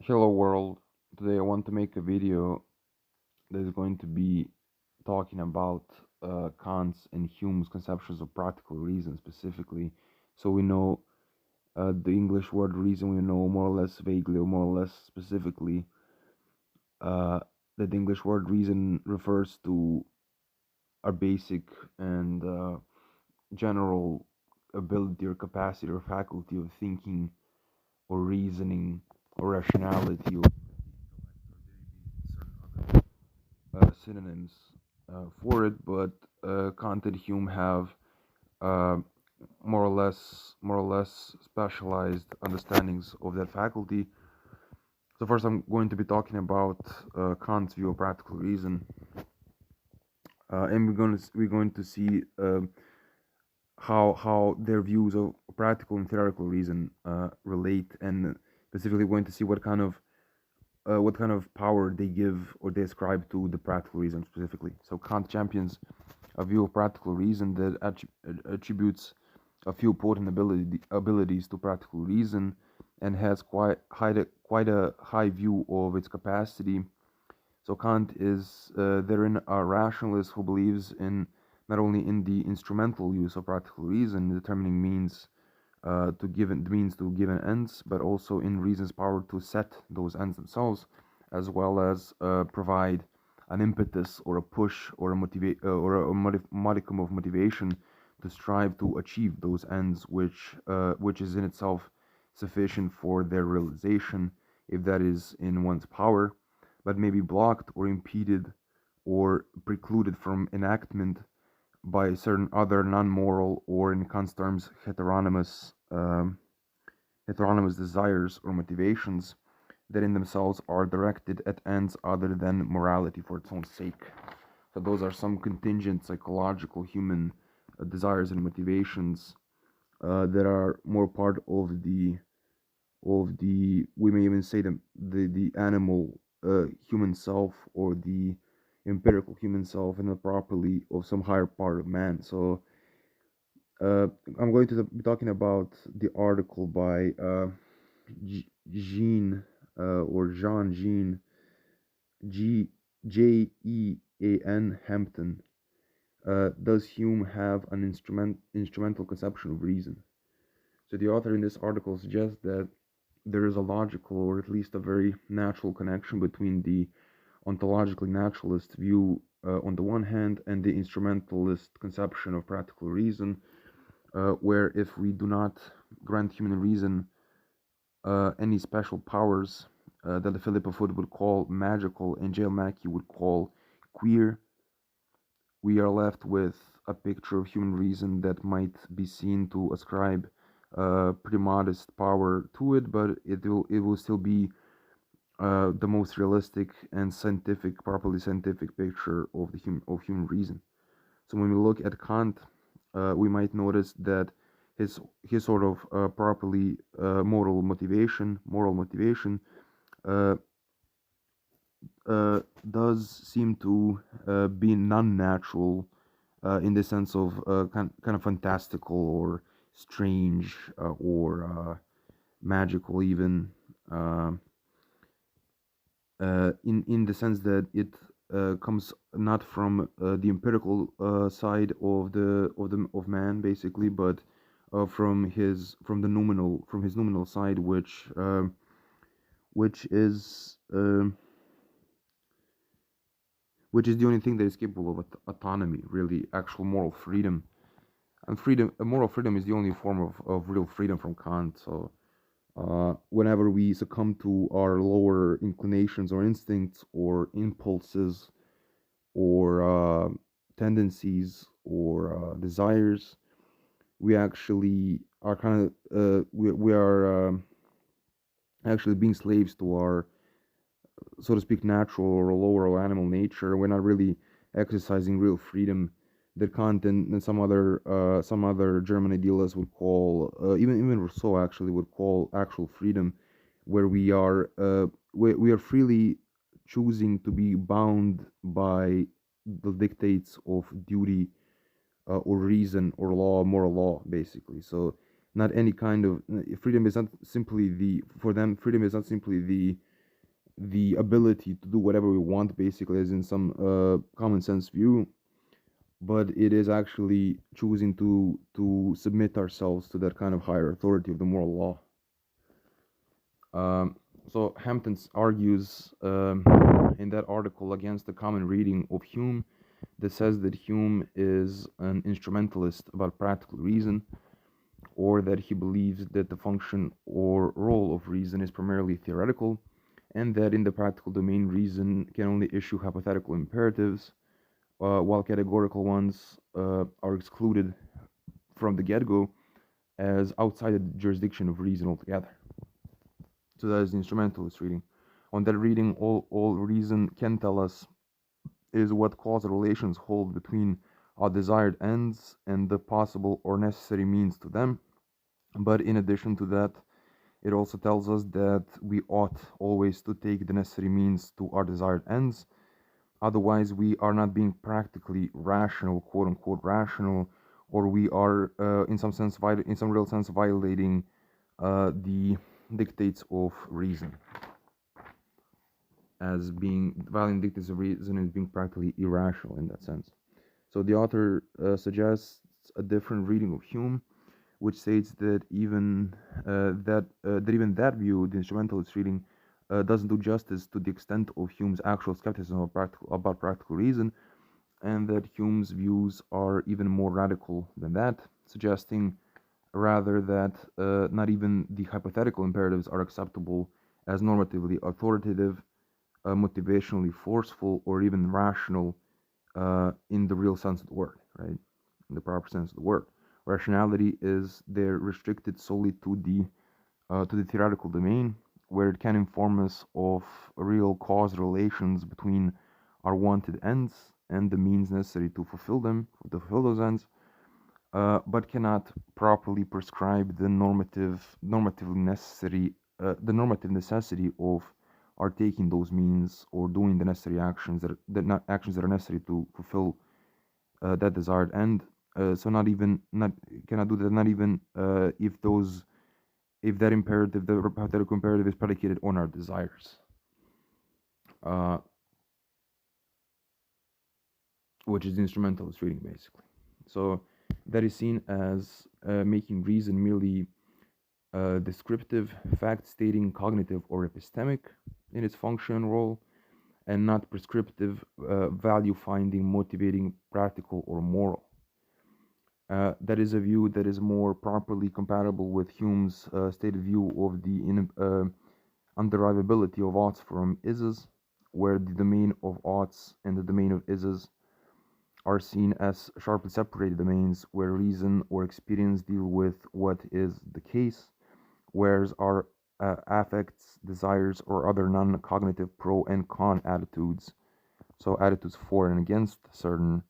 Hello world. Today I want to make a video that is going to be talking about Kant's and Hume's conceptions of practical reason specifically. So we know the English word reason, we know more or less vaguely or more or less specifically uh, that the English word reason refers to our basic and general ability or capacity or faculty of thinking or reasoning or rationality or synonyms for it, but Kant and Hume have uh, more or less specialized understandings of that faculty. So first, I'm going to be talking about Kant's view of practical reason, and we're going to see how their views of practical and theoretical reason relate, and specifically going to see what kind of power they give or they ascribe to the practical reason specifically. So Kant champions a view of practical reason that attributes a few potent abilities to practical reason and has quite a high view of its capacity. So Kant is therein a rationalist who believes in not only in the instrumental use of practical reason, determining means to given ends, but also in reason's power to set those ends themselves, as well as provide an impetus or a push or a modicum of motivation to strive to achieve those ends, which is in itself sufficient for their realization, if that is in one's power, but may be blocked or impeded or precluded from enactment by certain other non-moral or, in Kant's terms, heteronymous desires or motivations that in themselves are directed at ends other than morality for its own sake. So those are some contingent psychological human desires and motivations that are more part of the we may even say the animal human self, or the empirical human self, and not properly of some higher part of man. So uh, I'm going to be talking about the article by Jean or Jean G Jean Hampton. Does Hume have an instrumental conception of reason? So the author in this article suggests that there is a logical, or at least a very natural connection between the ontologically naturalist view on the one hand and the instrumentalist conception of practical reason, where if we do not grant human reason any special powers that the Philippa Foot would call magical and J.L. Mackie would call queer, we are left with a picture of human reason that might be seen to ascribe pretty modest power to it, but it will still be the most realistic and properly scientific picture of human reason. So when we look at Kant, we might notice that his sort of properly moral motivation, uh, does seem to be non-natural, in the sense of kind of fantastical or strange, or magical even, uh, in the sense that it comes not from the empirical side of man basically, but from his nominal side, which is which is the only thing that is capable of autonomy, really, actual moral freedom. And moral freedom is the only form of real freedom from Kant. So whenever we succumb to our lower inclinations or instincts or impulses or tendencies or desires, we actually are we are actually being slaves to our, so to speak, natural or lower or animal nature. We're not really exercising real freedom that Kant and some other German idealists would call, even Rousseau actually would call, actual freedom, where we are freely choosing to be bound by the dictates of duty, or reason or law, moral law, basically. So not any kind of freedom is not simply the for them freedom is not simply the ability to do whatever we want, basically, as in some common sense view, but it is actually choosing to submit ourselves to that kind of higher authority of the moral law. So Hampton argues in that article against the common reading of Hume that says that Hume is an instrumentalist about practical reason, or that he believes that the function or role of reason is primarily theoretical, and that in the practical domain reason can only issue hypothetical imperatives, while categorical ones are excluded from the get-go as outside the jurisdiction of reason altogether. So that is the instrumentalist reading. On that reading, all reason can tell us is what causal relations hold between our desired ends and the possible or necessary means to them. But in addition to that, it also tells us that we ought always to take the necessary means to our desired ends. Otherwise, we are not being practically rational, quote unquote rational, or we are in some sense, in some real sense, violating the dictates of reason, as being violating dictates of reason is being practically irrational in that sense. So the author suggests a different reading of Hume, which states that even that even that view, the instrumentalist reading, doesn't do justice to the extent of Hume's actual skepticism about practical reason, and that Hume's views are even more radical than that, suggesting rather that not even the hypothetical imperatives are acceptable as normatively authoritative, motivationally forceful, or even rational in the real sense of the word, right? In the proper sense of the word. Rationality is there restricted solely to the theoretical domain, where it can inform us of real cause relations between our wanted ends and the means necessary to fulfill them, to fulfill those ends, but cannot properly prescribe the the normative necessity of our taking those means or doing the necessary actions actions that are necessary to fulfill that desired end. So not cannot do that. Not even if that imperative, the hypothetical imperative, is predicated on our desires, uh, which is the instrumentalist reading basically. So that is seen as making reason merely descriptive, fact-stating, cognitive, or epistemic in its function and role, and not prescriptive, value-finding, motivating, practical, or moral. That is a view that is more properly compatible with Hume's stated view of the underivability of oughts from ises, where the domain of oughts and the domain of ises are seen as sharply separated domains where reason or experience deal with what is the case, whereas our affects, desires, or other non-cognitive pro and con attitudes, so attitudes for and against certain,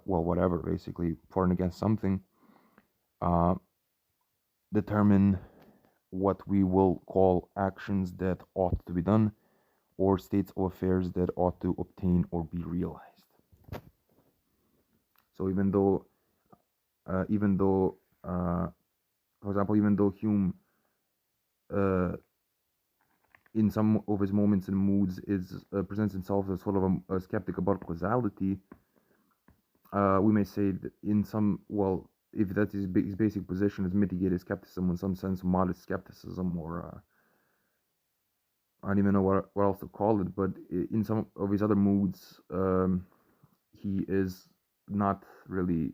whatever, basically, for and against something, uh, determine what we will call actions that ought to be done or states of affairs that ought to obtain or be realized. So even though, for example, even though Hume, in some of his moments and moods, presents himself as sort of a skeptic about causality, we may say that in some, well, if that is his basic position, is mitigated skepticism, in some sense, modest skepticism, or I don't even know what else to call it, but in some of his other moods, he is not really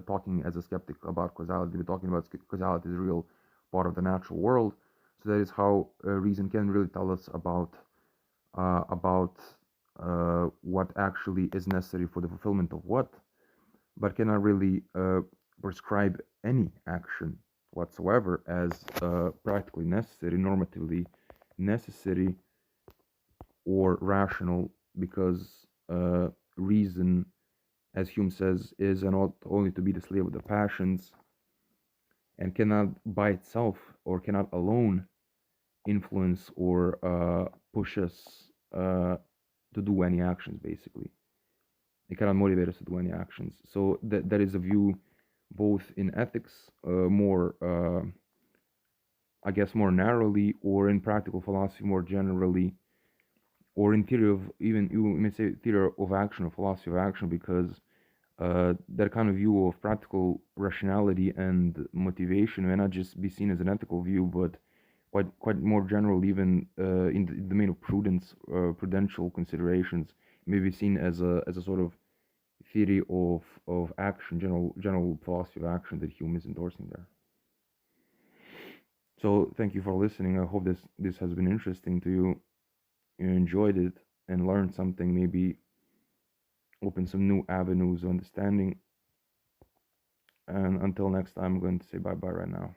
talking as a skeptic about causality, but talking about causality as a real part of the natural world. So that is how reason can really tell us about what actually is necessary for the fulfillment of what, but cannot really prescribe any action whatsoever as practically necessary, normatively necessary, or rational, because reason, as Hume says, is and ought only to be the slave of the passions, and cannot by itself or cannot alone influence or push us to do any actions, basically. It cannot motivate us to do any actions. So that is a view both in ethics, more, I guess, more narrowly, or in practical philosophy more generally, or in theory of, even you may say theory of action or philosophy of action, because that kind of view of practical rationality and motivation may not just be seen as an ethical view, but quite more general, even in the domain of prudential considerations, may be seen as a sort of theory of action, general philosophy of action that Hume is endorsing there. So thank you for listening. I hope this has been interesting to you. You enjoyed it and learned something, maybe open some new avenues of understanding. And until next time, I'm going to say bye bye right now.